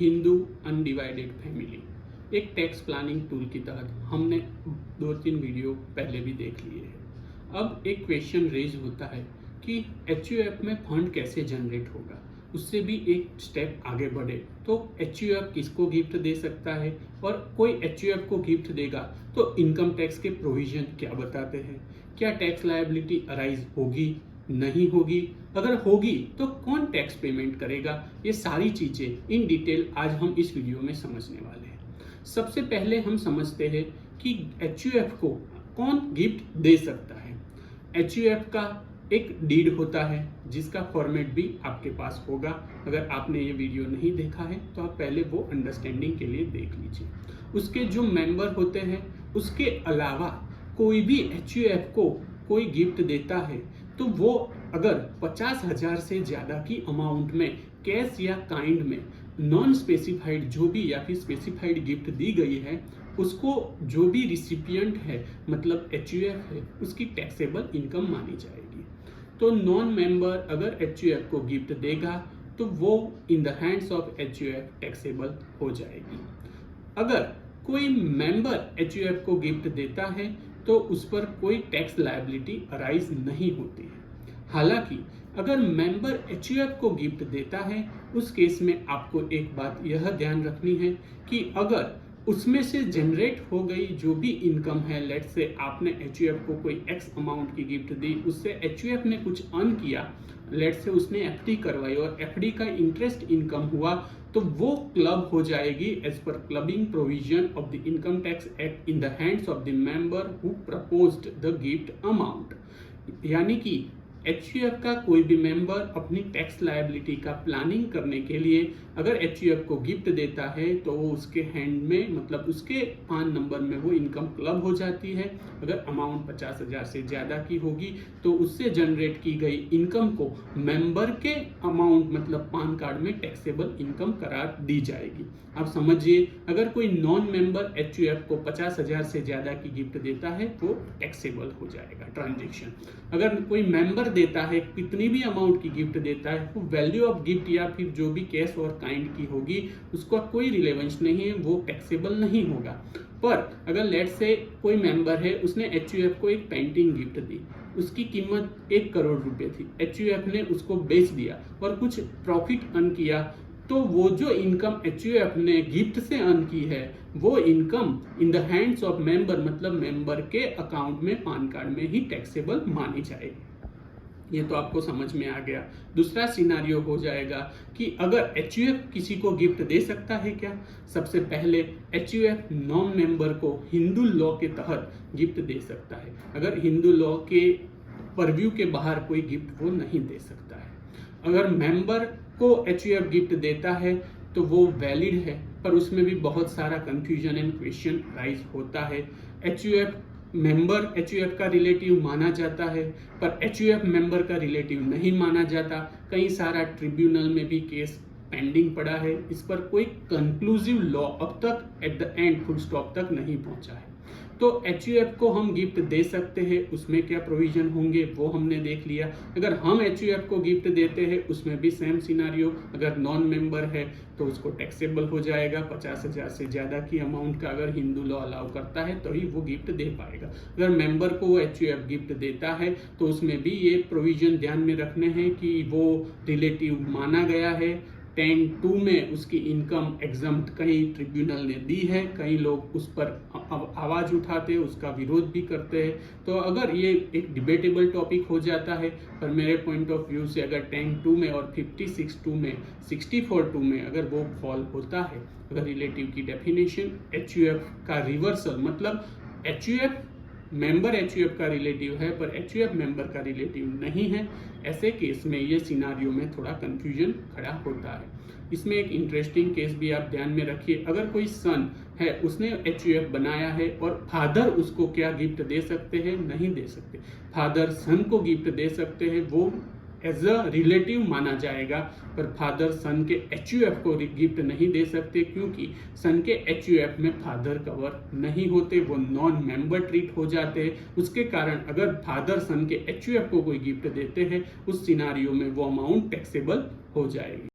Hindu undivided family एक tax planning tool की तहत हमने 2-3 वीडियो पहले भी देख लिए हैं। अब एक क्वेश्चन रेज होता है कि एचयूएफ में फंड कैसे जनरेट होगा, उससे भी एक स्टेप आगे बढ़े तो एचयूएफ किसको गिफ्ट दे सकता है और कोई एचयूएफ को गिफ्ट देगा तो इनकम टैक्स के प्रोविजन क्या बताते हैं, क्या टैक्स लायबिलिटी अराइज होगी नहीं होगी, अगर होगी तो कौन टैक्स पेमेंट करेगा, ये सारी चीजें इन डिटेल आज हम इस वीडियो में समझने वाले हैं। सबसे पहले हम समझते हैं कि एचयूएफ को कौन गिफ्ट दे सकता है। एचयूएफ का एक डीड होता है जिसका फॉर्मेट भी आपके पास होगा। अगर आपने ये वीडियो नहीं देखा है तो आप पहले वो अंडरस्टैंडिंग के लिए देख लीजिए। उसके जो मेंबर होते हैं उसके अलावा कोई भी एचयूएफ को कोई गिफ्ट देता है तो वो अगर 50,000 से ज़्यादा की अमाउंट में कैश या काइंड में नॉन स्पेसिफाइड जो भी या फिर स्पेसिफाइड गिफ्ट दी गई है उसको जो भी रिसिपिएंट है मतलब एचयूएफ है उसकी टैक्सेबल इनकम मानी जाएगी। तो नॉन मेंबर अगर एचयूएफ को गिफ्ट देगा तो वो इन the hands of HUF taxable हो जाएगी। अगर कोई मेंबर एचयूएफ को गिफ्ट देता है तो उस पर कोई टैक्स लायबिलिटी अराइज नहीं होती है। हालांकि अगर मेंबर एचयूएफ को गिफ्ट देता है उस केस में आपको एक बात यह ध्यान रखनी है कि अगर उसमें से जनरेट हो गई जो भी इनकम है, लेट से आपने एचयूएफ को कोई एक्स अमाउंट की गिफ्ट दी, उससे एचयूएफ ने कुछ अर्न किया, लेट से उसने एफडी करवाई और एफडी का इंटरेस्ट इनकम हुआ तो वो क्लब हो जाएगी as per clubbing provision of the income tax act in the hands of the member who proposed the gift amount. यानी कि एचयूएफ का कोई भी मेंबर अपनी टैक्स लायबिलिटी का प्लानिंग करने के लिए अगर एचयूएफ को गिफ्ट देता है तो वो उसके हैंड में मतलब उसके पान नंबर में वो इनकम क्लब हो जाती है। अगर अमाउंट 50,000 से ज़्यादा की होगी तो उससे जनरेट की गई इनकम को मेंबर के अमाउंट मतलब पान कार्ड में टैक्सेबल इनकम करार दी जाएगी। आप समझिए अगर कोई नॉन मेंबर एचयूएफ को 50,000 से ज़्यादा की गिफ्ट देता है तो टैक्सेबल हो जाएगा ट्रांजेक्शन। अगर कोई मेंबर देता है कितनी भी अमाउंट की गिफ्ट देता है वो वैल्यू ऑफ गिफ्ट या फिर जो भी कैश और काइंड की होगी उसका कोई रिलेवेंस नहीं है, वो टैक्सेबल नहीं होगा। पर अगर लेट से कोई मेंबर है उसने एचयूएफ को एक पेंटिंग गिफ्ट दी, उसकी कीमत 1 करोड़ रुपए थी, एचयूएफ ने उसको बेच दिया और कुछ प्रॉफिट अर्न किया तो वो जो इनकम एचयूएफ ने गिफ्ट से अर्न की है वो income in the hands of member मतलब मेंबर के अकाउंट में पान कार्ड में ही टैक्सेबल मानी जाएगी। ये तो आपको समझ में आ गया। दूसरा सिनारियो हो जाएगा कि अगर एचयूएफ किसी को गिफ्ट दे सकता है क्या। सबसे पहले एचयूएफ नॉन मेंबर को हिंदू लॉ के तहत गिफ्ट दे सकता है। अगर हिंदू लॉ के परव्यू के बाहर कोई गिफ्ट वो नहीं दे सकता है। अगर मेंबर को एचयूएफ गिफ्ट देता है तो वो वैलिड है, पर उसमें भी बहुत सारा कंफ्यूजन एंड क्वेश्चन राइज होता है। एचयूएफ मेंबर एचयूएफ का रिलेटिव माना जाता है पर एचयूएफ मेंबर का रिलेटिव नहीं माना जाता। कई सारा ट्रिब्यूनल में भी केस पेंडिंग पड़ा है, इस पर कोई कंक्लूसिव लॉ अब तक at the end full stop तक नहीं पहुंचा है। तो एचयूएफ को हम गिफ्ट दे सकते हैं, उसमें क्या प्रोविजन होंगे वो हमने देख लिया। अगर हम एचयूएफ को गिफ्ट देते हैं उसमें भी सेम सिनारियो, अगर नॉन मेंबर है तो उसको टैक्सेबल हो जाएगा। 50,000 से ज़्यादा की अमाउंट का अगर हिंदू लॉ अलाउ करता है तो ही वो गिफ्ट दे पाएगा। अगर मेंबर को वो एचयूएफ गिफ्ट देता है तो उसमें भी ये प्रोविजन ध्यान में रखने हैं कि वो रिलेटिव माना गया है। 10(2) में उसकी इनकम एग्जम्प्ट कई ट्रिब्यूनल ने दी है, कई लोग उस पर आवाज़ उठाते हैं, उसका विरोध भी करते हैं। तो अगर ये एक डिबेटेबल टॉपिक हो जाता है, पर मेरे पॉइंट ऑफ व्यू से अगर 10(2) में और 56(2) में 64(2) में अगर वो फॉल होता है, अगर रिलेटिव की डेफिनेशन एचयूएफ का रिवर्सल मतलब एचयूएफ मेंबर एचयूएफ का रिलेटिव है पर एचयूएफ मेंबर का रिलेटिव नहीं है, ऐसे केस में ये सिनारियो में थोड़ा कंफ्यूजन खड़ा होता है। इसमें एक इंटरेस्टिंग केस भी आप ध्यान में रखिए। अगर कोई सन है उसने एचयूएफ बनाया है और फादर उसको क्या गिफ्ट दे सकते हैं, नहीं दे सकते। फादर सन को गिफ्ट दे सकते हैं, वो एज अ रिलेटिव माना जाएगा, पर फादर सन के एचयूएफ को गिफ्ट नहीं दे सकते क्योंकि सन के एचयूएफ में फादर कवर नहीं होते, वो नॉन मेंबर ट्रीट हो जाते हैं। उसके कारण अगर फादर सन के एचयूएफ को कोई गिफ्ट देते हैं उस सिनारियो में वो अमाउंट टैक्सेबल हो जाएगी।